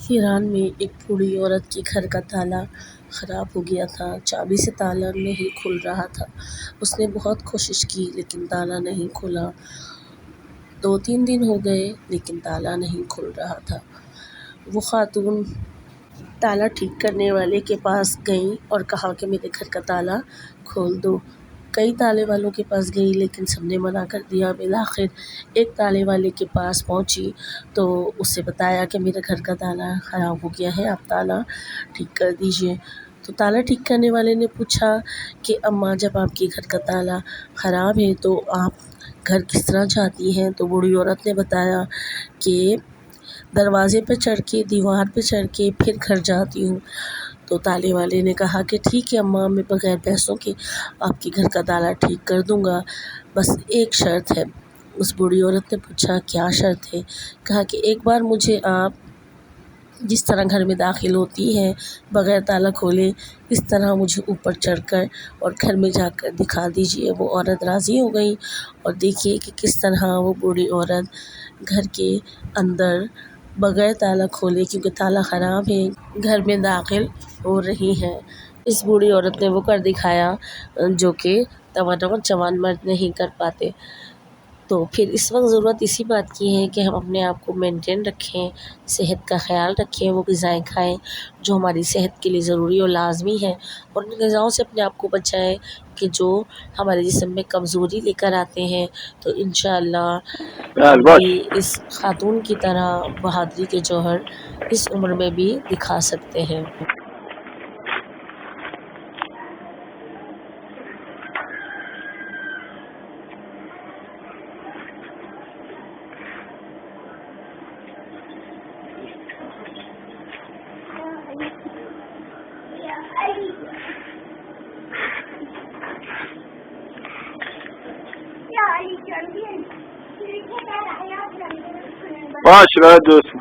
ایران میں ایک بوڑھی عورت کے گھر کا تالا خراب ہو گیا تھا۔ چابی سے تالا نہیں کھل رہا تھا۔ اس نے بہت کوشش کی لیکن تالا نہیں کھلا۔ 2-3 دن ہو گئے لیکن تالا نہیں کھل رہا تھا۔ وہ خاتون تالا ٹھیک کرنے والے کے پاس گئیں اور کہا کہ میرے گھر کا تالا کھول دو۔ کئی تالے والوں کے پاس گئی لیکن سب نے منع کر دیا۔ بالآخر ایک تالے والے کے پاس پہنچی تو اسے بتایا کہ میرے گھر کا تالا خراب ہو گیا ہے، آپ تالا ٹھیک کر دیجئے۔ تو تالا ٹھیک کرنے والے نے پوچھا کہ اماں جب آپ کے گھر کا تالا خراب ہے تو آپ گھر کس طرح جاتی ہیں؟ تو بوڑھی عورت نے بتایا کہ دروازے پہ چڑھ کے، دیوار پہ چڑھ کے پھر گھر جاتی ہوں۔ تو تالے والے نے کہا کہ ٹھیک ہے اماں، میں بغیر پیسوں کے آپ کے گھر کا تالا ٹھیک کر دوں گا، بس ایک شرط ہے۔ اس بوڑھی عورت نے پوچھا کیا شرط ہے؟ کہا کہ ایک بار مجھے آپ جس طرح گھر میں داخل ہوتی ہیں بغیر تالا کھولے، اس طرح مجھے اوپر چڑھ کر اور گھر میں جا کر دکھا دیجئے۔ وہ عورت راضی ہو گئی اور دیکھیے کہ کس طرح وہ بوڑھی عورت گھر کے اندر بغیر تالا کھولے، کیونکہ تالا خراب ہے، گھر میں داخل ہو رہی ہیں۔ اس بوڑھی عورت نے وہ کر دکھایا جو کہ توانا اور جوان مرد نہیں کر پاتے۔ تو پھر اس وقت ضرورت اسی بات کی ہے کہ ہم اپنے آپ کو مینٹین رکھیں، صحت کا خیال رکھیں، وہ غذائیں کھائیں جو ہماری صحت کے لیے ضروری اور لازمی ہے، اور ان غذاؤں سے اپنے آپ کو بچائیں کہ جو ہمارے جسم میں کمزوری لے کر آتے ہیں۔ تو انشاءاللہ ہم بھی اس خاتون کی طرح بہادری کے جوہر اس عمر میں بھی دکھا سکتے ہیں۔ ماشاءاللہ دوست